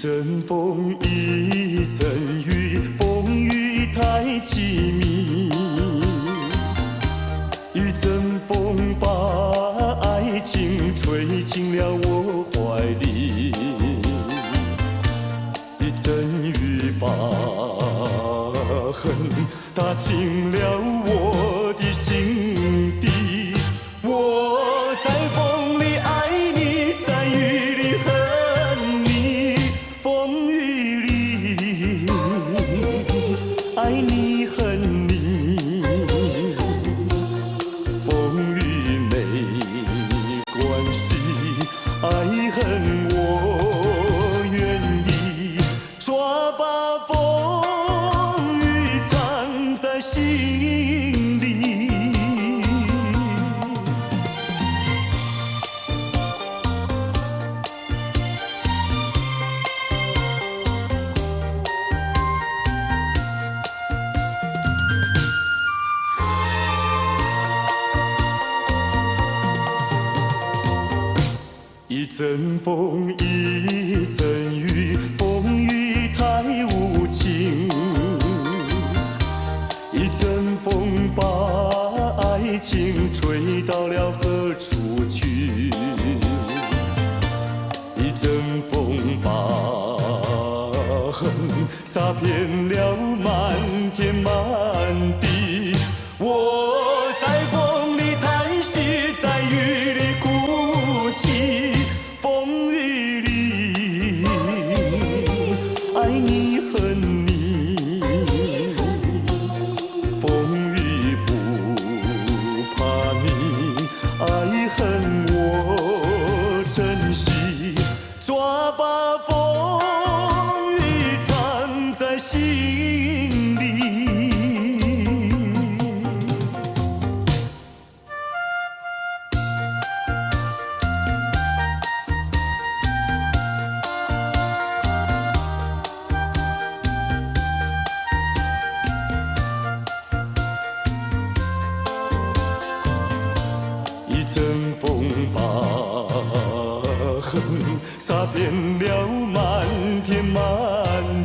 阵风，一阵雨，风雨太凄迷。一阵风把爱情吹进了我怀里，一阵雨把恨打进了我的心底。我在风里爱你，在雨里恨你，风雨里爱你恨你，风雨没关系，爱恨我愿意，抓把风雨藏在心里。一阵风，一阵雨，风雨太无情。一阵风把爱情吹到了何处去？一阵风把恨洒遍了满天满地。我在风里叹息，在雨里哭泣，风雨里爱你恨你，风雨不怕你，爱恨我珍惜，抓把风雨藏在心里。一阵风把恨洒遍了满天满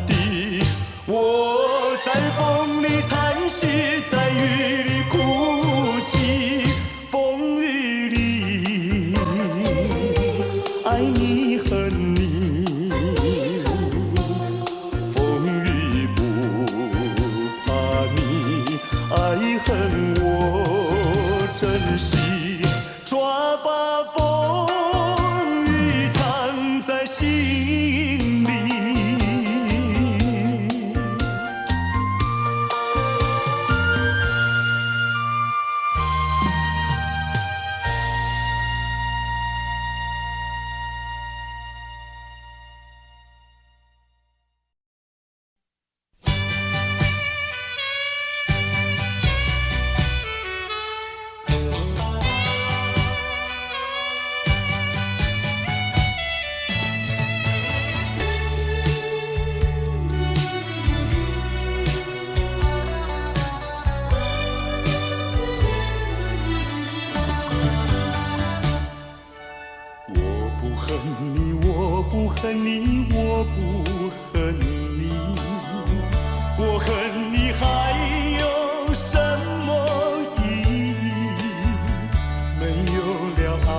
地。我在风里叹息，在雨里哭泣，风雨里爱你恨你，风雨不怕你，爱恨我珍惜，抓把风雨藏在心里。我不恨你，我不恨你，我恨你还有什么意义？没有了爱，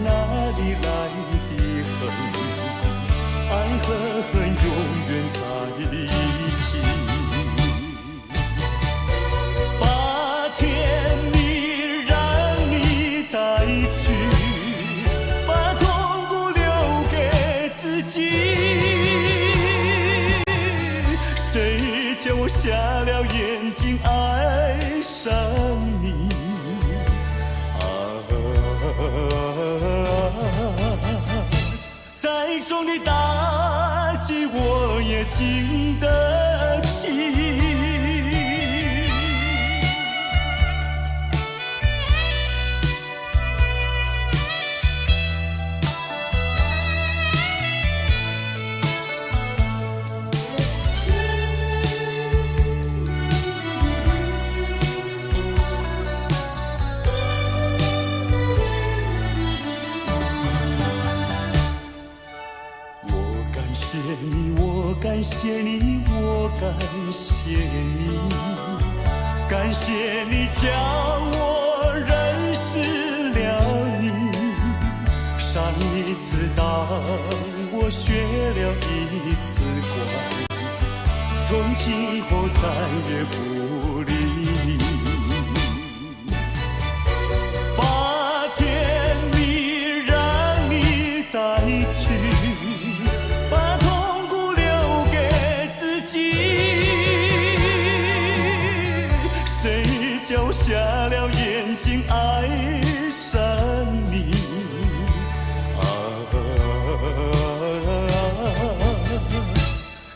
哪里来的恨？爱和恨永远在一起。把甜蜜让你带去，谁叫我瞎了眼睛爱上你啊？再重的打击我也经得起。谢你，我感谢你，感谢你叫我认识了你。上一次当我学了一次乖，从今后再也不理你。把甜蜜让你带去，把痛苦留给自己。谁叫瞎了眼睛爱上你？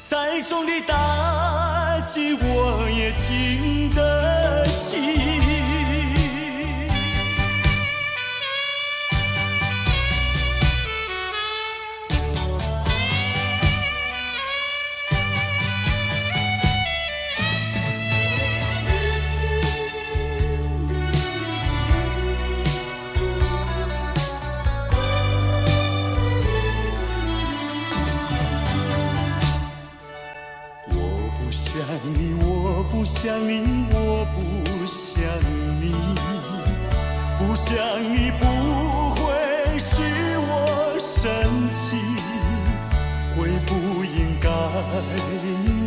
再重的打击我也经得起。我不想你，我不想你，不想你不会使我生气，会不应该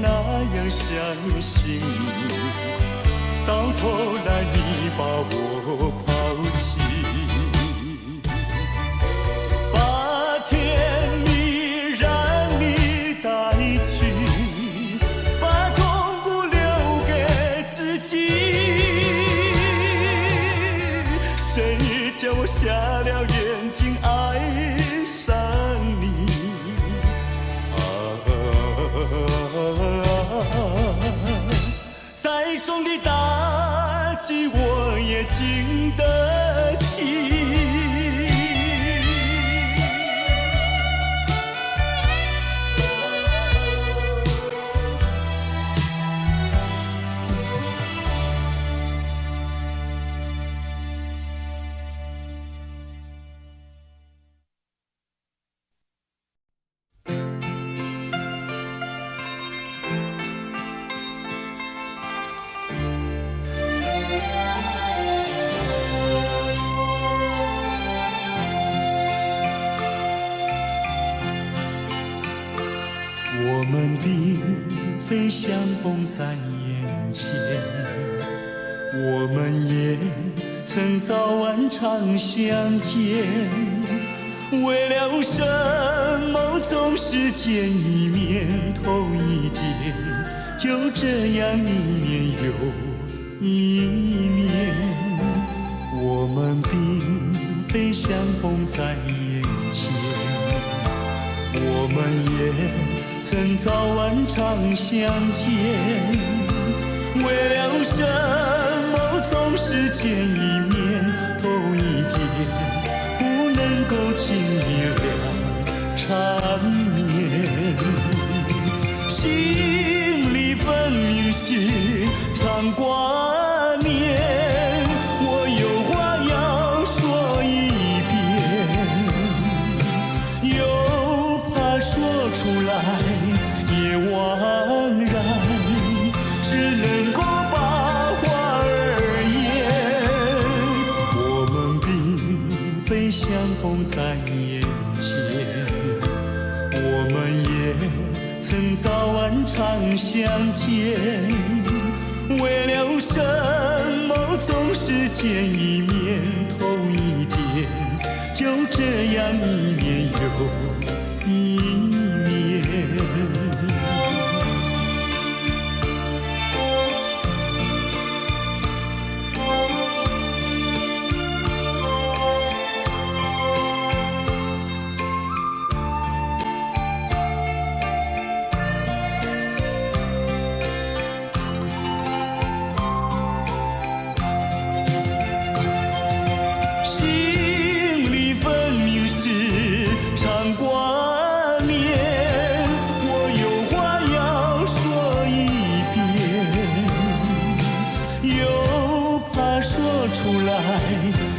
那样相信你，到头来你把我抛弃。把甜蜜让你带去，叫我瞎了眼睛爱上你。再重的打击我也经得起。我们并非相逢在眼前，我们也曾早晚常相见。为了什么总是见一面头一点，就这样一年又一年。我们并非相逢在眼前，我们也曾早晚常相见。为了什么总是见一面头一点，不能够轻易了缠绵。心里分明是常挂念，我有话要说一遍，又怕说出来也枉然，只能够把话儿言。我们并非相逢在眼前，我们也曾早晚常相见。为了什么总是见一面头一点，就这样一年又一年。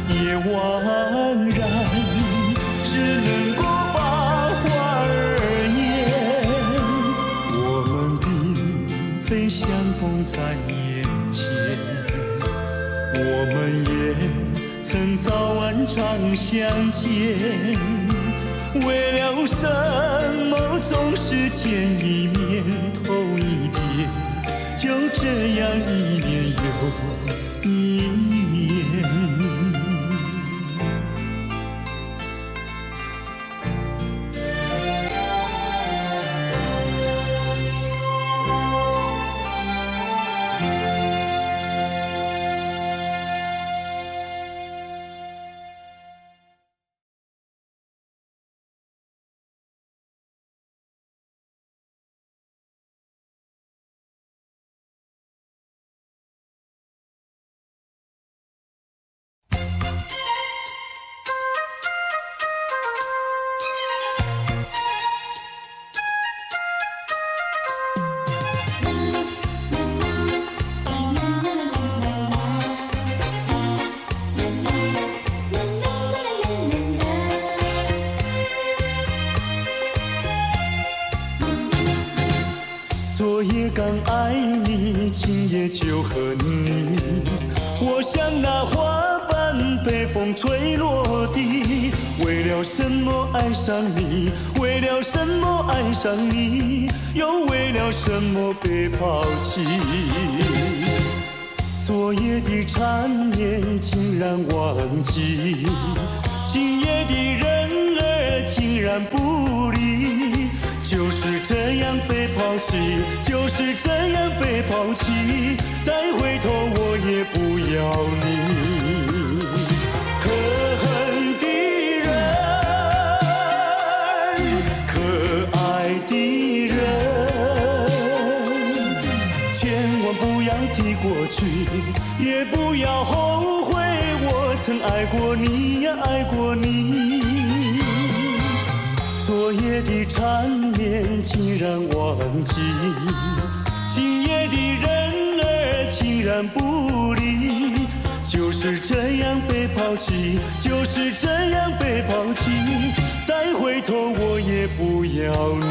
也枉然，只能够把话儿言。我们在眼前，我们也曾早晚常相见。为了什么总是见一面头一遍，就这样一年又一年。昨夜刚爱你，今夜就恨你。我像那花瓣被风吹落地，为了什么爱上你？为了什么爱上你？又为了什么被抛弃？昨夜的缠绵竟然忘记，今夜的人儿竟然不理。就是这样被抛弃，就是这样被抛弃，再回头我也不要你。可恨的人，可爱的人，千万不要提过去，也不要后悔，我曾爱过你呀，爱过你。昨夜的缠绵竟然忘记，今夜的人儿竟然不理。就是这样被抛弃，就是这样被抛弃，再回头我也不要你。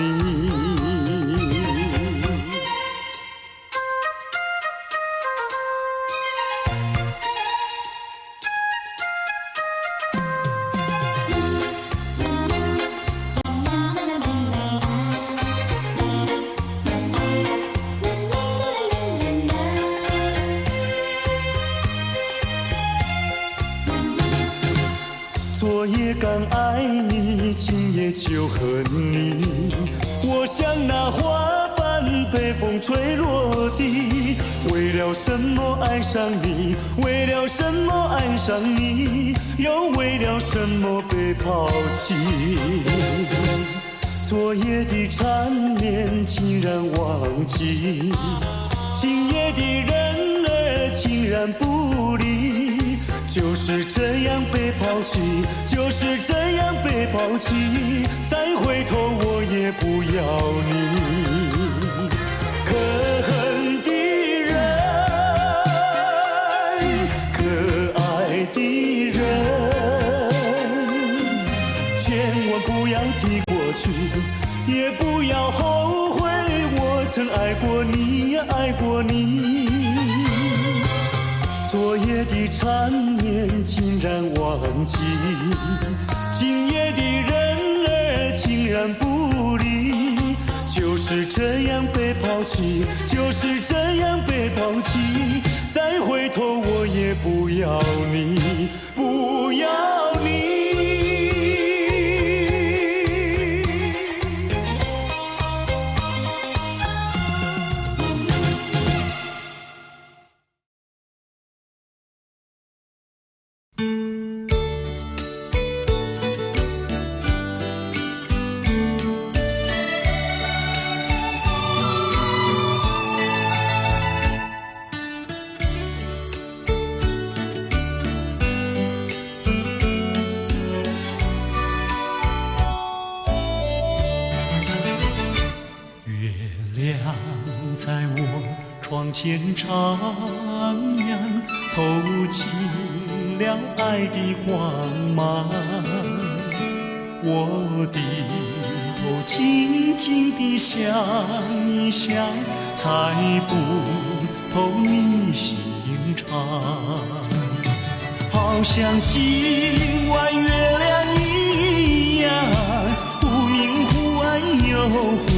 昨夜刚爱你，今夜就恨你。我像那花瓣被风吹落地，为了什么爱上你？为了什么爱上你？又为了什么被抛弃？昨夜的缠绵竟然忘记，今夜的人儿竟然不理。就是这样被抛弃，就是这样被抛弃，再回头我也不要你。可恨的人，可爱的人，千万不要提过去，也不要后悔，我曾爱过你呀，爱过你。昨夜的缠绵竟然忘记，今夜的人儿竟然不理。就是这样被抛弃，就是这样被抛弃，再回头我也不要你，不要你。窗前徜徉，透进了爱的光芒。我低头静静地想一想，才不透你心肠，好像今晚月亮一样，忽明忽暗又忽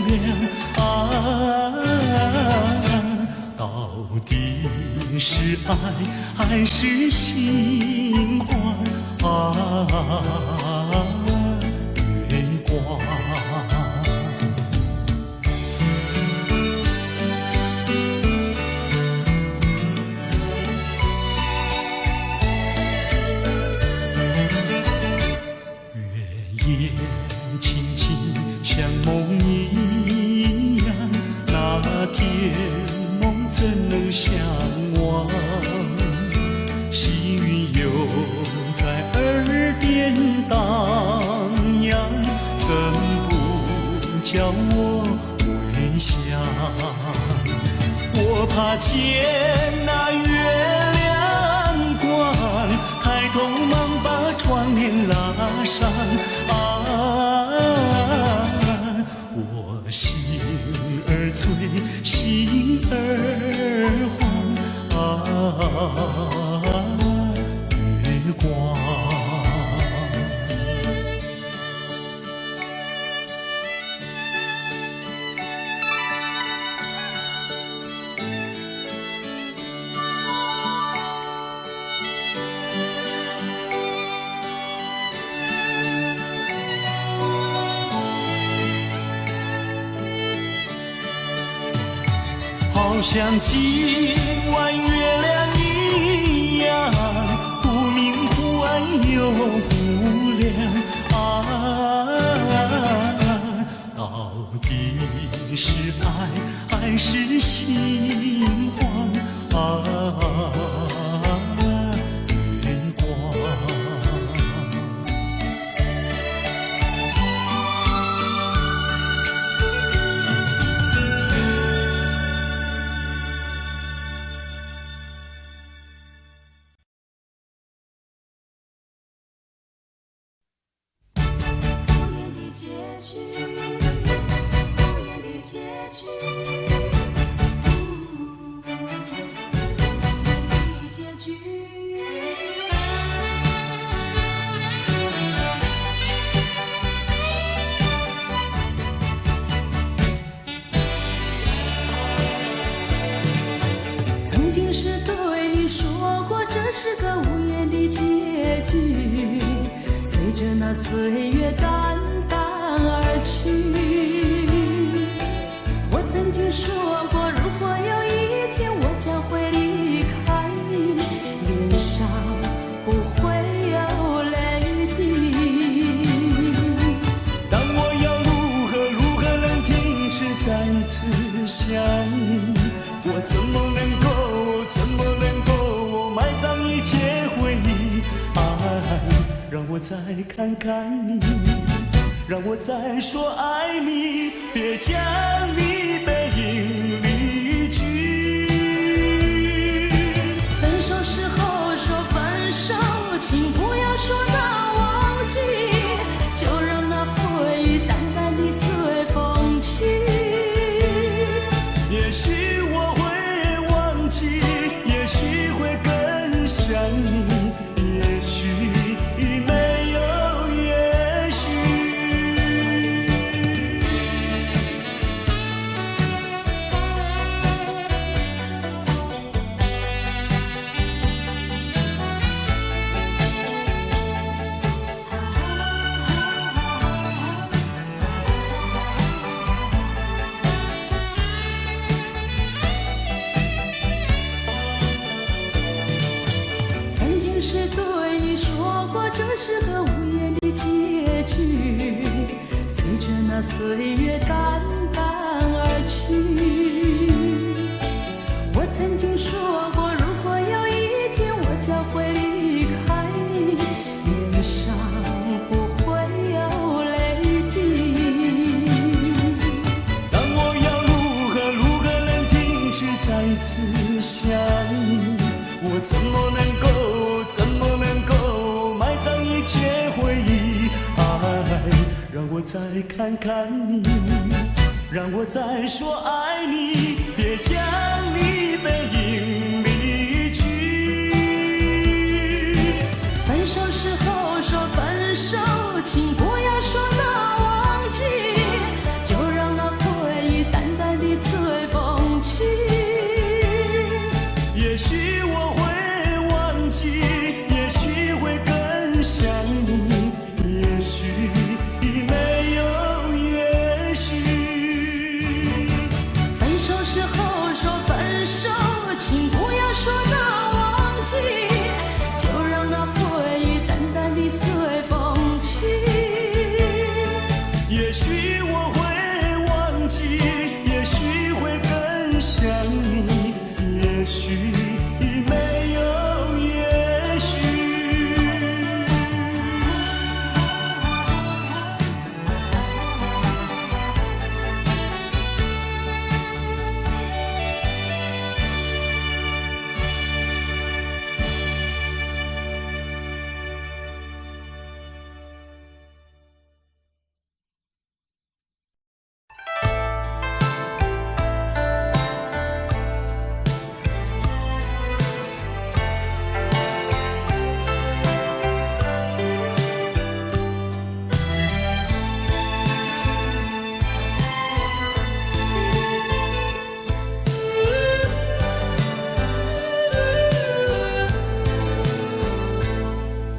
亮啊，到底是爱还是心慌啊？月光。夜轻轻像梦一样，那天梦怎能相忘？细雨又在耳边荡漾，怎不叫我回想？我怕见那月亮光，抬头忙把窗帘拉上啊，我心儿醉，心儿慌啊，月光。好像今晚月亮一样，忽明忽暗又忽亮啊，到底是爱还是心慌啊？月光。曾经是对你说过，这是个无言的结局，随着那岁月淡淡而去。我曾经说过，如果有一天我将会离开你，脸上不会有泪滴。但我要如何能停止再次想你？我怎么能够埋葬一切回忆？爱，让我再看看你，让我再说爱你，别将你背影离去。分手时候说分手，请不要说那忘记，就让那回忆淡淡地随风去。也许我会忘记，也许会更想你，也许没有也许。曾经是对你说过，这是个无言的结局，随着那岁月淡淡而去。我曾经说过，如果有一天我将会离开你，脸上不会有泪滴。但我要如何能停止再次想你？我怎么能够埋葬一切回忆？爱，让我再看看你，让我再说爱你，别将你背影离去。分手时候说分手，请不要说那忘记，就让那回忆淡淡地随风去。也许我会忘记，也许会更想你，也许没有也许。分手时候说分手，请不要说那忘记，就让那回忆淡淡地随风去。也许我会忘记，也许会更想你，也许没有也许。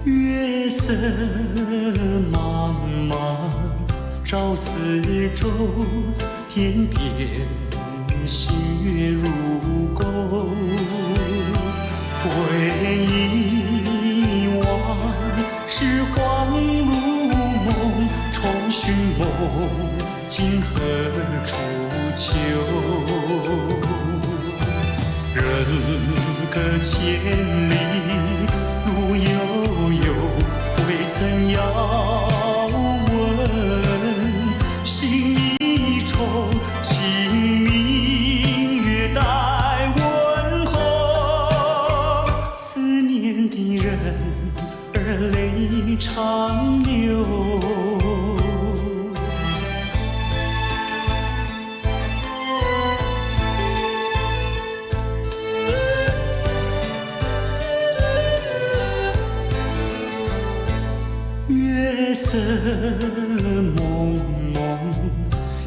月色茫茫照四周，天边星月如钩。回忆往事恍如梦，重寻梦今何处求？人隔千里路悠悠，未曾遥问。心一愁，清明月待问候。思念的人儿泪长流。月色蒙蒙，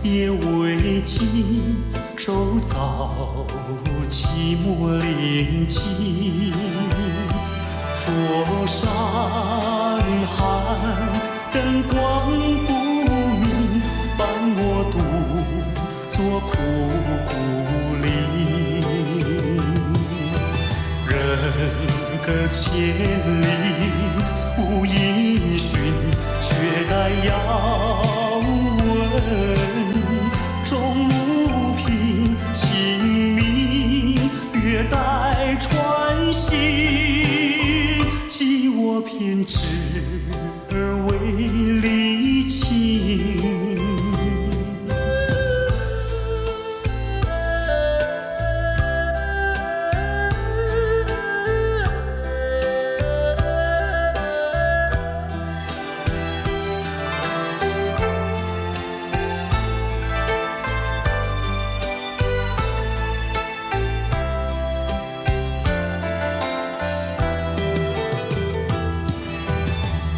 夜未尽，周遭寂寞临近。桌上寒，灯光不明，伴我独坐枯骨林。人隔千里无音讯，却待遥问。终无凭，清明月待穿行。寄我偏执而为离情。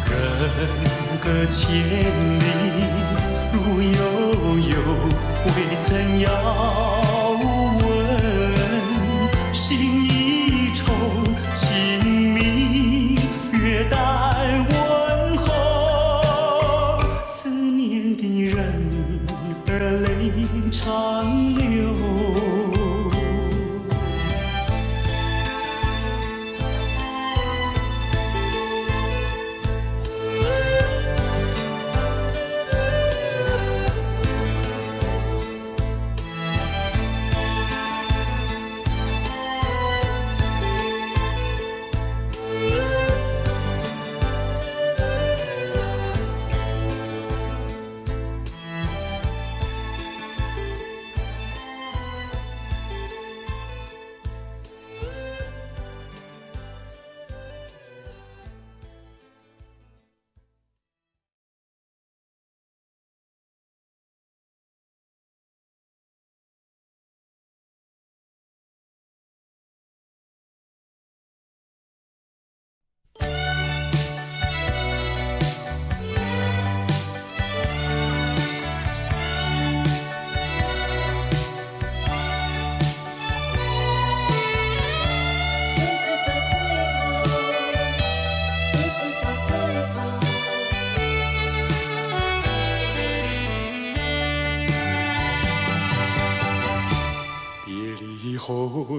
人隔千里路悠悠，未曾遥问。心一愁，清明月待问候。思念的人儿泪长流。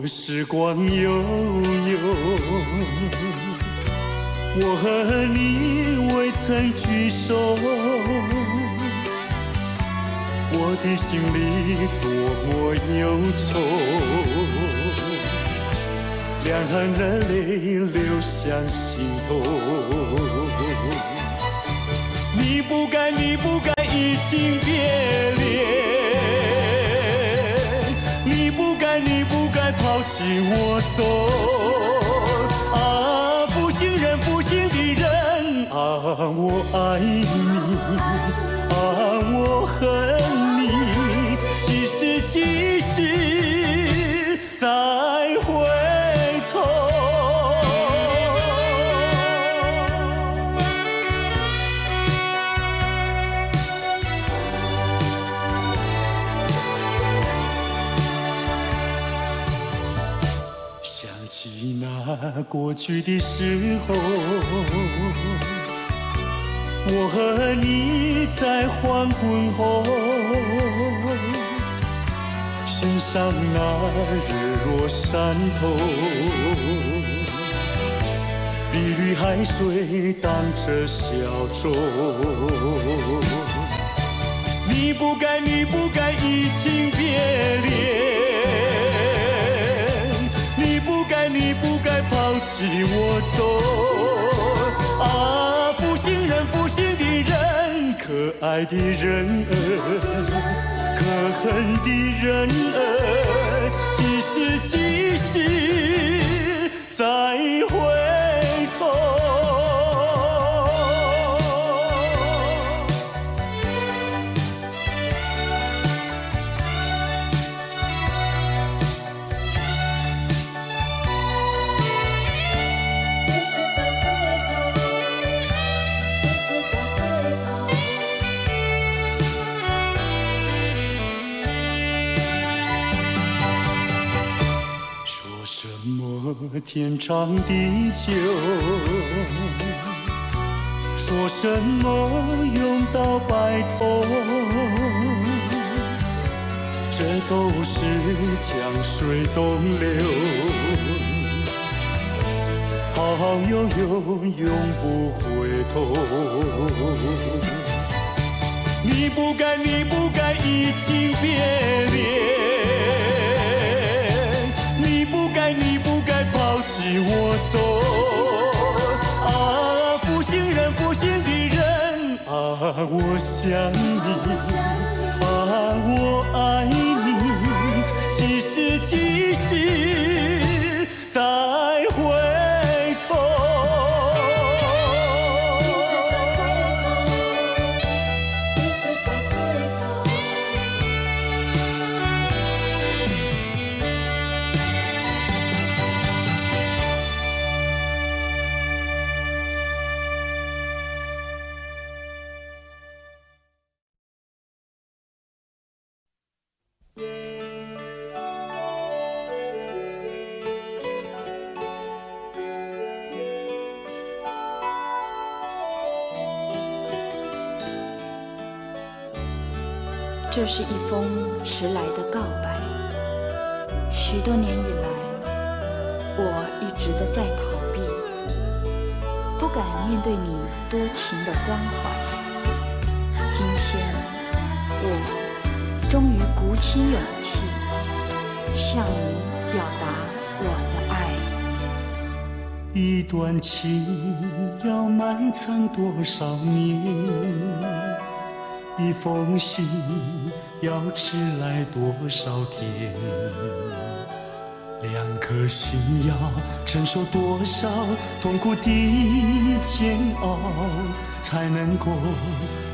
时光悠悠，我和你未曾聚首，我的心里多么忧愁，两行的泪流向心头。你不该，你不该移情别恋。你不该抛弃我走啊！负心人，负心的人啊！我爱你啊！我恨你，几时几时再回头？那过去的时候，我和你在黄昏后，欣赏那日落山头，碧绿海水荡着小舟。你不该，你不该移情别恋。你不该抛弃我走啊！负心人，负心的人，可爱的人儿，可恨的人儿，几时几时再回头？天长地久，说什么永到白头，这都是江水东流，好悠悠永不回头。你不该，你不该移情别恋。你不该抛弃我走啊！负心人，负心的人啊！我想你啊！我爱你，几时几时再回头？这是一封迟来的告白。许多年以来，我一直的在逃避，不敢面对你多情的关怀。今天，我终于鼓起勇气，向你表达我的爱。一段情要埋藏多少年？一封信要迟来多少天？两颗心要承受多少痛苦的煎熬，才能够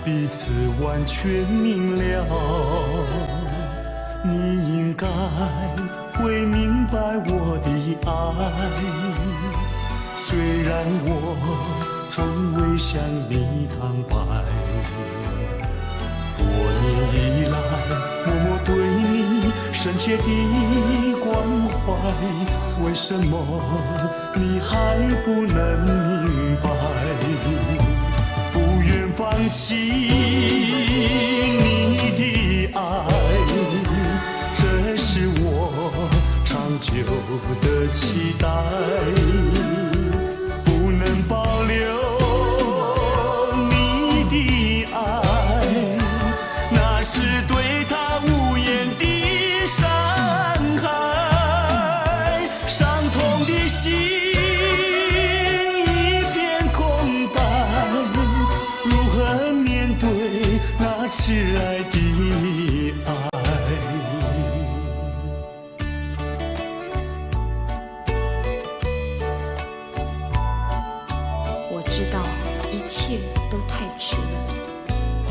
彼此完全明了？你应该会明白我的爱，虽然我从未向你坦白。多年以来，默默对你深切的关怀，为什么你还不能明白？不愿放弃你的爱，这是我长久的爱，那是对他无言的伤害，伤痛的心一片空白，如何面对那迟来的爱？我知道一切都太迟了，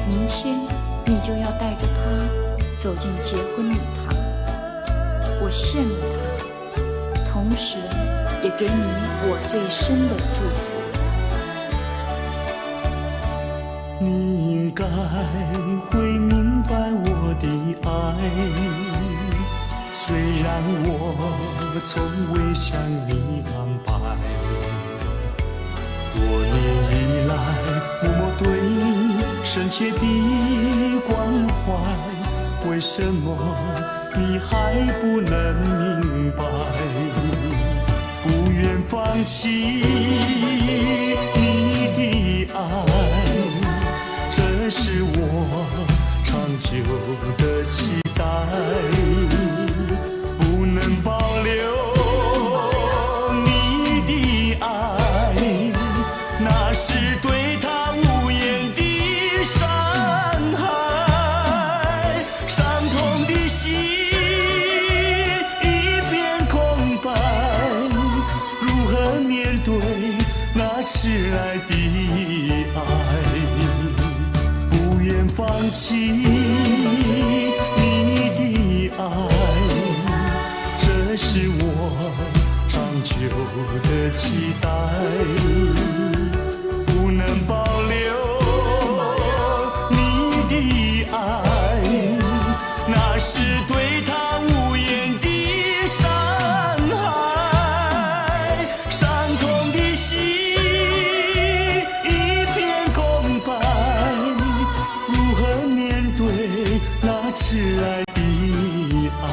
明天你就要带着他走进结婚礼堂，我羡慕他，同时也给你我最深的祝福。你应该会明白我的爱，虽然我从未向你安排，多年以来默默对你深切的关怀，为什么你还不能明白？不愿放弃你的爱，这是我长久的期待，不能保留你的爱，那是对他无言的伤害，伤痛的心一片空白，如何面对那迟来的爱？不愿放弃你的爱，这是我长久的期待，不能保留你的爱，那是对他无言的伤害，伤痛的心一片空白，如何面对那迟来的爱？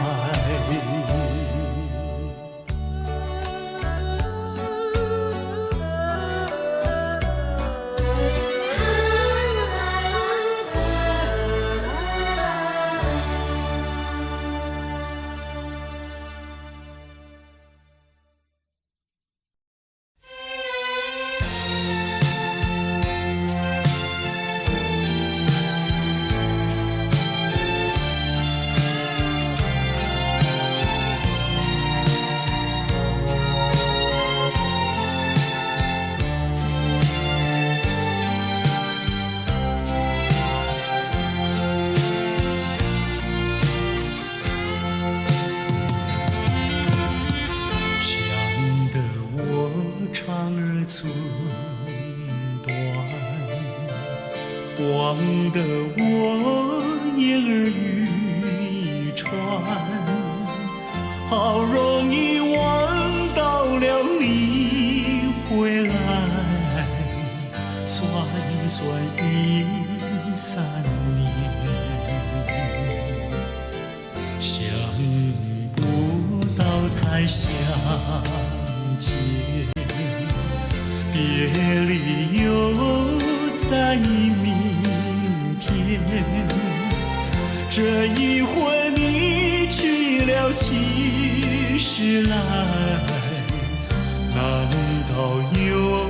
忘得我言儿渔船，好容易望到了你回来，算算已3年，想不到才相见，别离又在明天，这一回你去了几时来？难道有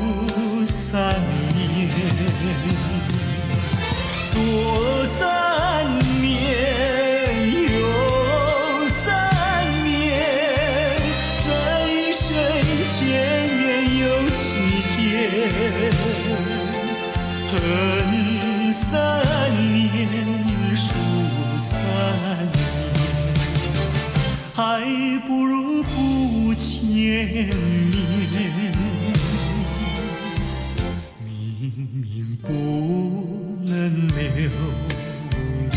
3年？左3年，右3年，这一生前缘有7天。恨3年，数3年，还不如不见面。明明不能留恋，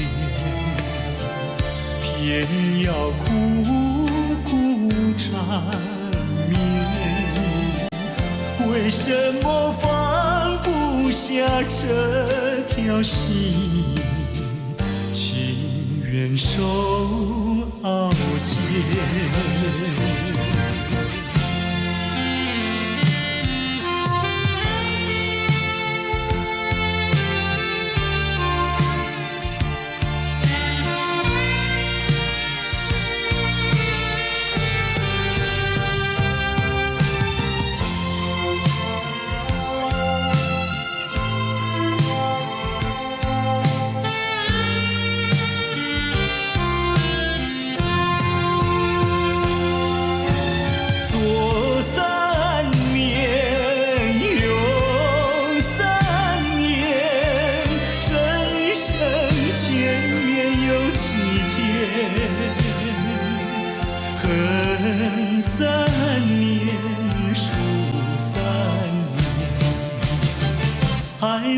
偏要苦苦缠绵。为什么放不下这条心，情愿受熬煎？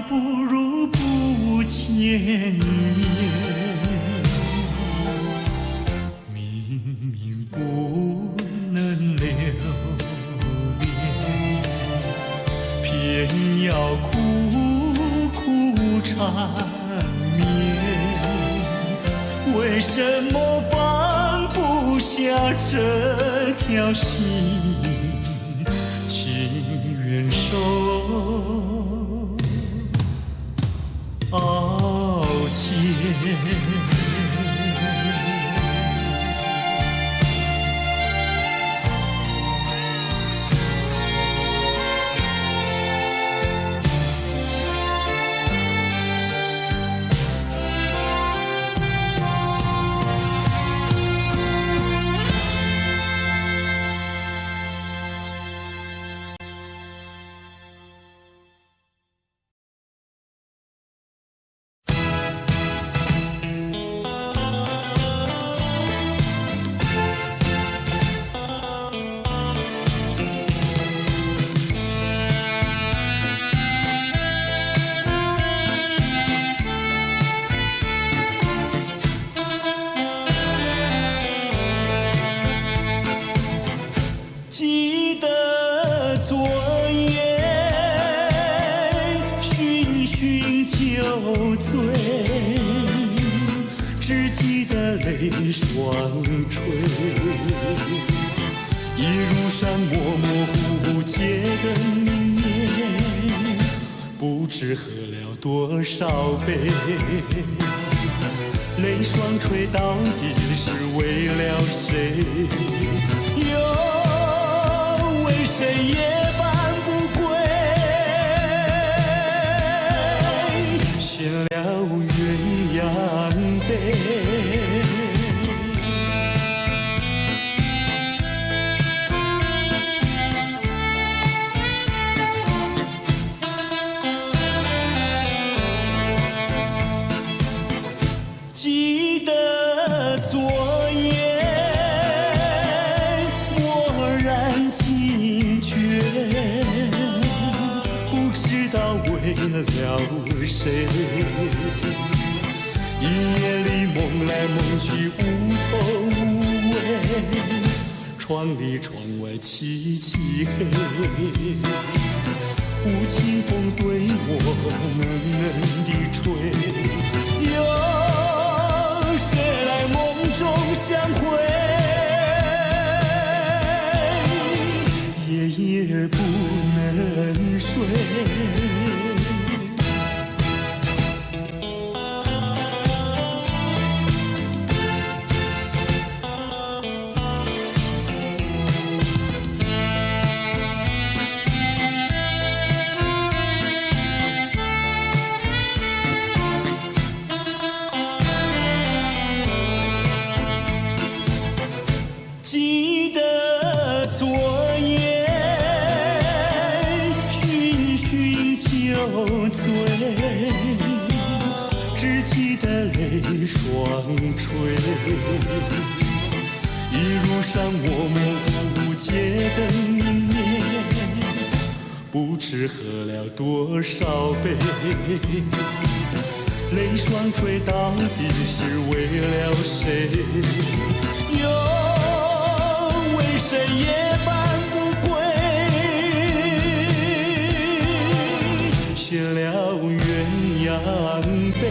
不如不见面。明明不能留恋，偏要苦苦缠绵。为什么放不下这条心？情愿受傲贱。记得昨夜醺醺酒醉，只记得泪双垂。一路上模模糊糊结的明年，不知喝了多少杯。泪双垂到底是为了谁？为谁也搬不归，献了鸳鸯杯。记得昨夜蓦然惊觉，不知道为了谁。一夜里梦来梦去无头无尾，窗里窗外凄凄黑。无情风对我冷冷地吹，有谁来梦中相会？夜夜不能睡。记得昨夜醺醺酒醉，只记得泪双垂。一路上模模糊糊结的明年，不知喝了多少杯。泪双垂到底是为了谁？为谁也搬不归，献了鸳鸯杯。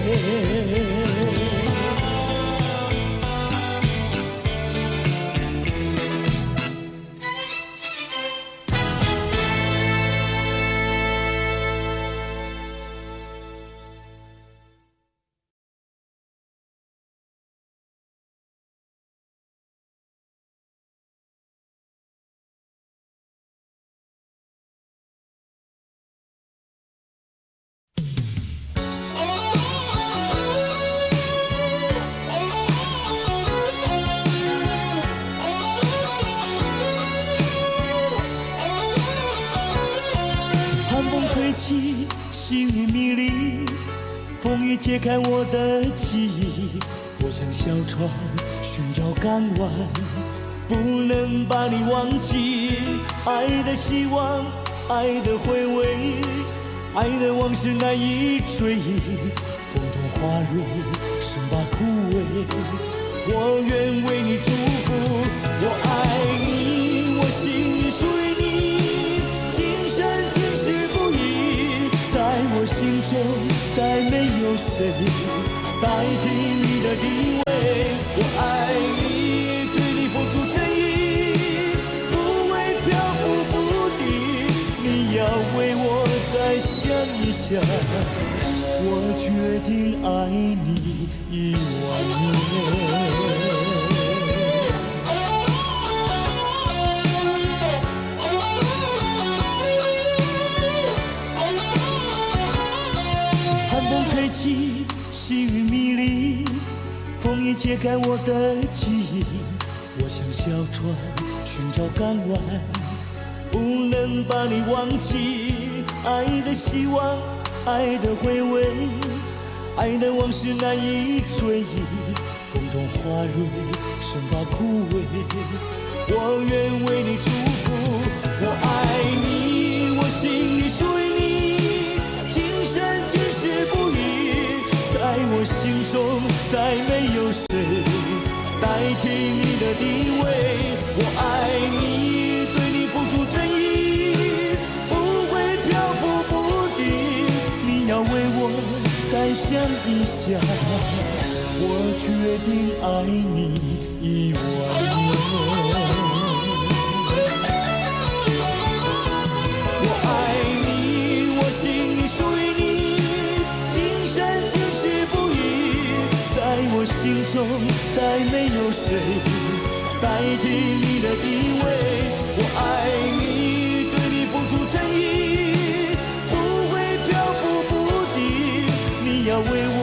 吹起，心里迷离，风雨揭开我的记忆。我像小船寻找港湾，不能把你忘记。爱的希望，爱的回味，爱的往事难以追忆，风中花蕊生把枯萎。我愿为你祝福，我爱你，我心里属于你，今生今世不移。在我心中，再没有谁代替你的地位。我爱你，对你付出真意，不会漂浮不定。你要为我再想一想，我决定爱你10000年。寒风吹起，细雨迷离，风已揭开我的记忆。我像小船寻找港湾，不能把你忘记。爱的希望，爱的回味，爱的往事难以追忆。风中花蕊生把枯萎，我愿为你祝福。我爱你，我心里属于你，今生今世不移。在我心中，再没有谁代替你的地位。我爱你，对你付出真意，不会漂浮不定。你要为我再想一想，我决定爱你10000年。我爱你，我心里属于你，今生今世不移。在我心中，再没有谁代替你的地位。我爱你，对你付出真意，不会漂浮不定。你要为我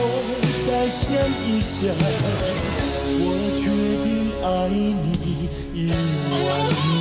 再想一想，我决定爱你10000年。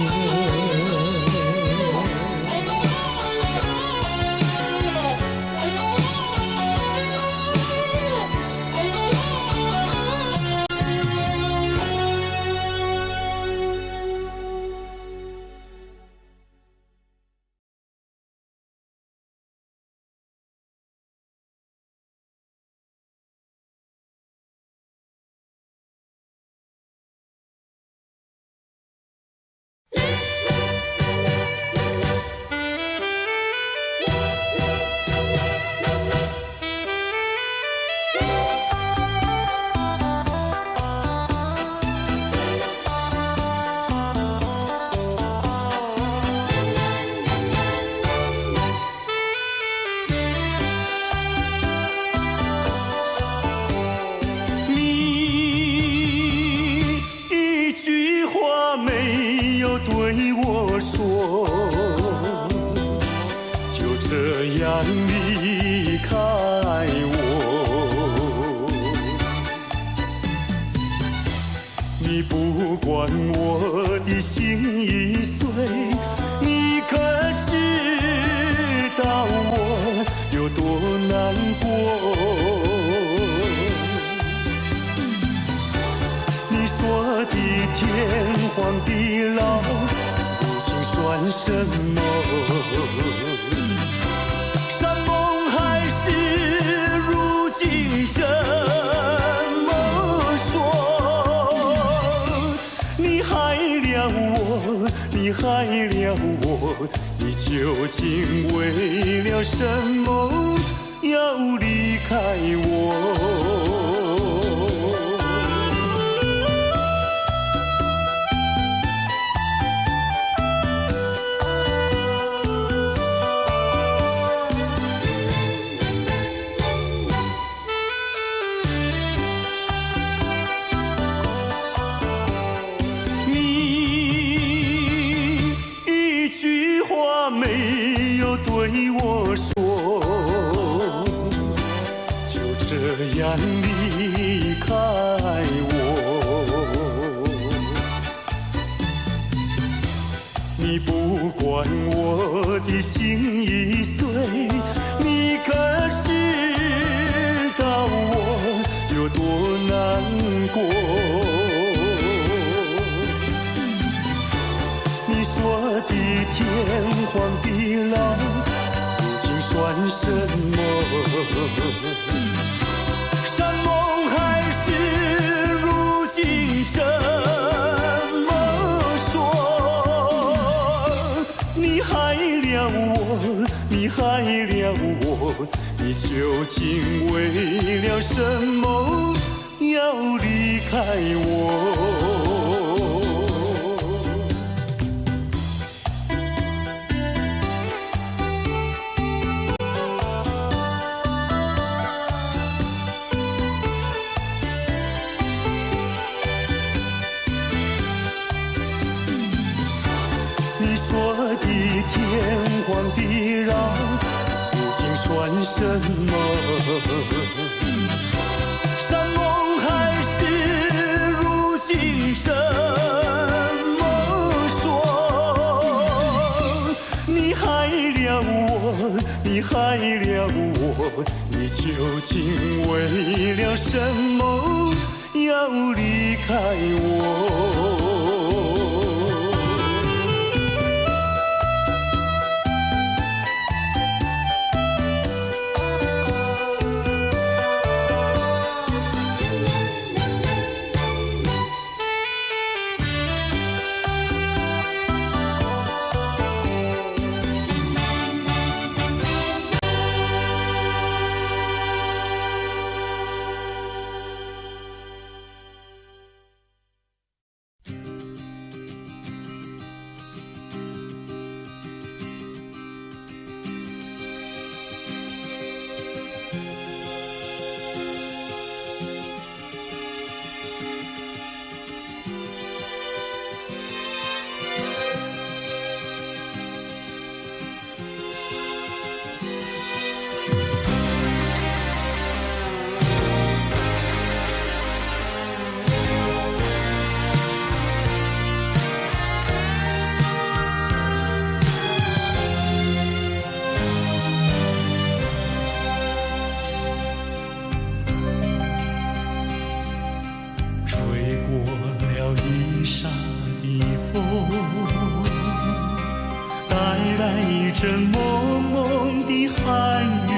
对我说，就这样离开我。你不管我的心已碎，你可知道我有多难过？你说的天荒地老，如今算什么？山盟海誓，如今怎么说？你害了我，你害了我，你究竟为了什么要离开我？没有对我说，就这样离开我。你不管我的心已碎，你可知道我有多难过？你说的天荒地老，如今算什山盟海誓如今怎么说？你害了我，你害了我，你究竟为了什么要离开我？你说的天荒地老，如今算什么？山盟海誓如今怎么说？你害了我，你害了我，你究竟为了什么要离开我？这蒙蒙的寒雨，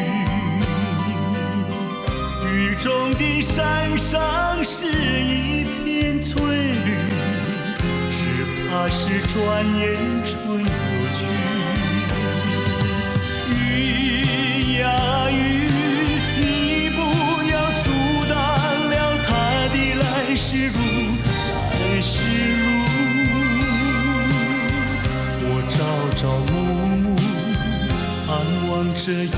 雨中的山上是一片翠绿，只怕是转眼春又去。雨呀雨，你不要阻挡了它的来时路，来时路。我朝朝暮暮盼望着有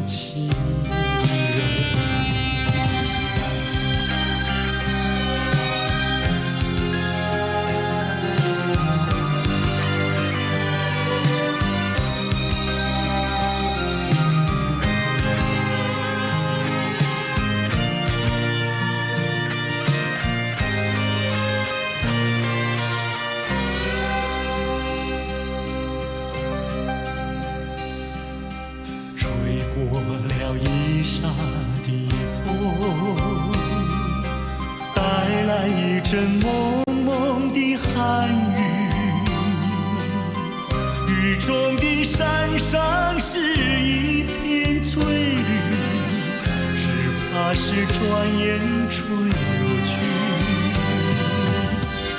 情人。过了一刹的风，带来一阵蒙蒙的寒雨，雨中的山上是一片翠绿，只怕是转眼春又去。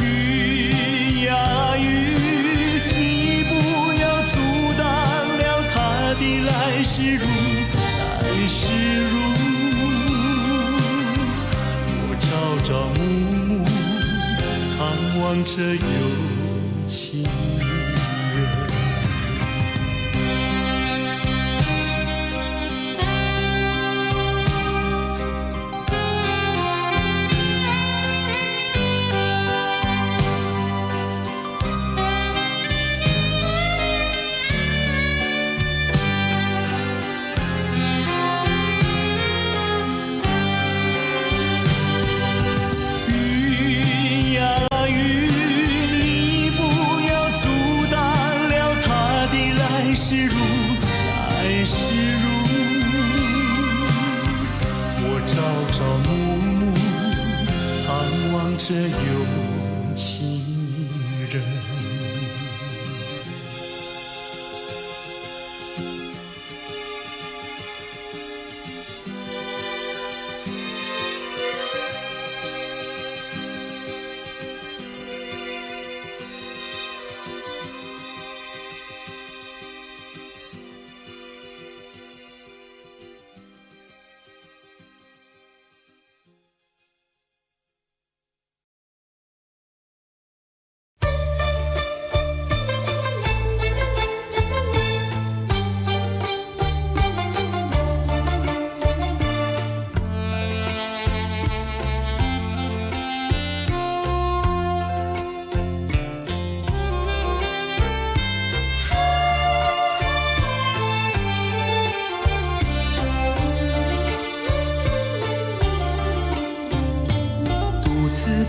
雨呀雨，你不要阻挡了它的来时路，来时路。我朝朝暮暮盼望着有情人。这有情人，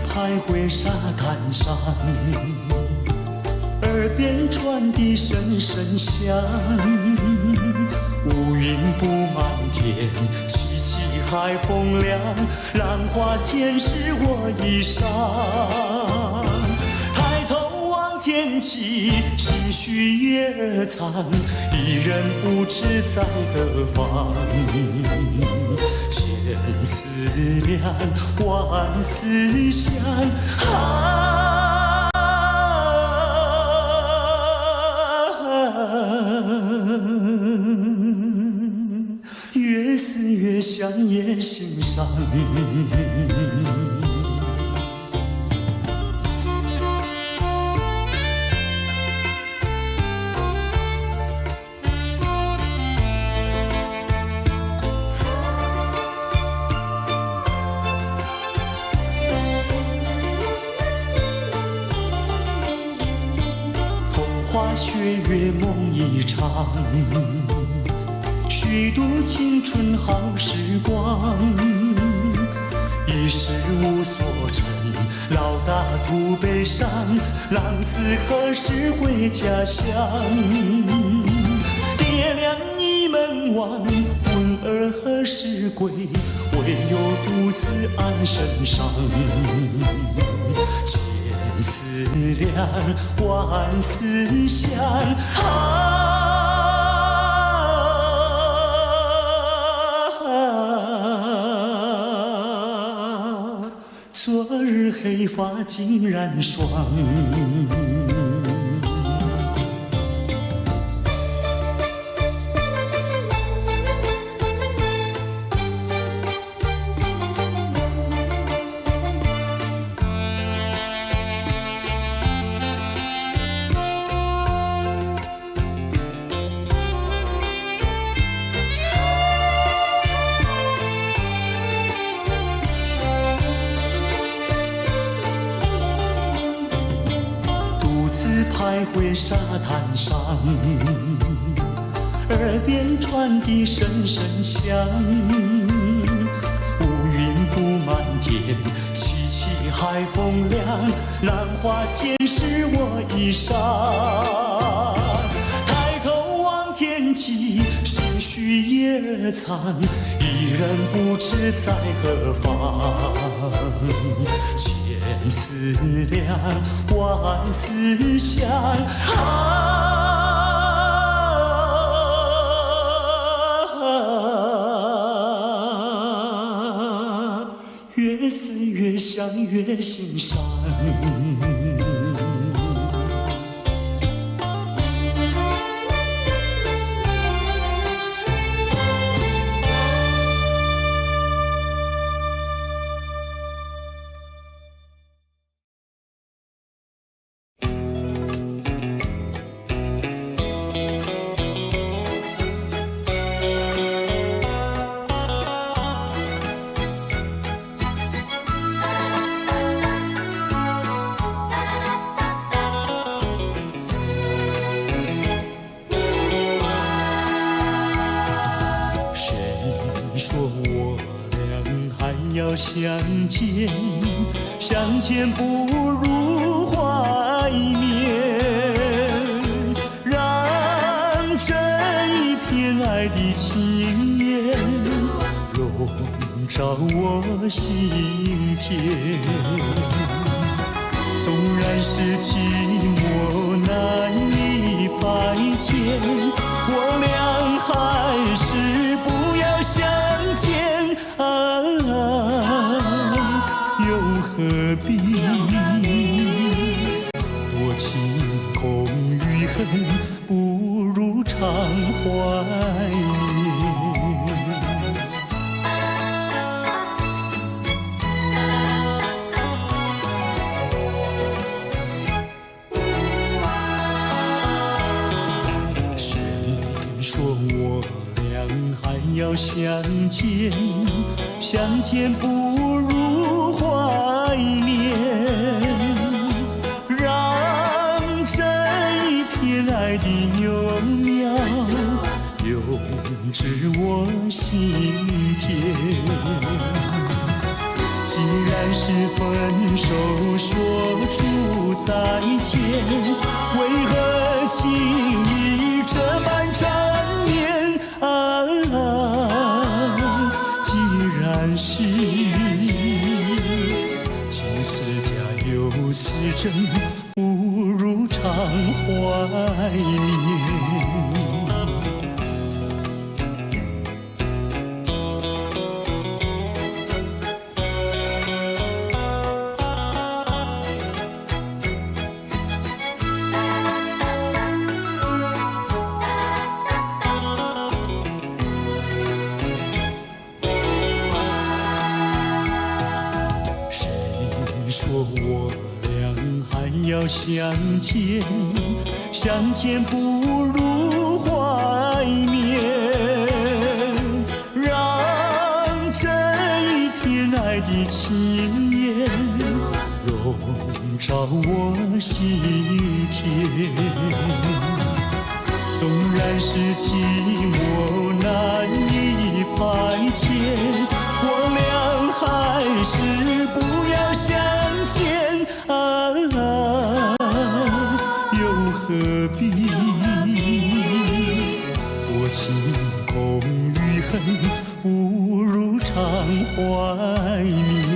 徘徊沙滩上，耳边传递声声响。乌云布满天，凄凄海风凉，浪花溅湿我衣裳。抬头望天际，心绪也藏，一人不知在何方。千思量，万思想，越思越想也心伤。花雪月梦一场，虚度青春好时光。一时无所成，老大徒悲伤，浪子何时回家乡？爹娘你们望，问儿何时归？唯有独自安身上。千思量，万思想，昨日黑发竟然霜。徘徊沙滩上，耳边传递声声响。乌云布满天，凄凄海风凉，浪花溅湿我衣裳。抬头望天际，心绪也藏，一人不知在何方。千思量，万思想，越思越想越心伤。说我俩还要相见，相见不如怀念，让这一片爱的情缘笼罩我心田。纵然是寂寞难以排遣，我俩还是不要相见又何必多情空与恨，不如常怀念。说我俩还要相见，相见不如怀念，让这一片爱的幼苗永植我心田。既然然是分手说出再见，为何情意这般缠绵啊？既然是情是假又是真，不如常怀念。说我俩还要相见，相见不如怀缅，让这一片爱的情缘笼罩我心田。纵然是寂寞难以排遣，我俩还是不要相见啊，又何必多情空余恨，不如常怀念。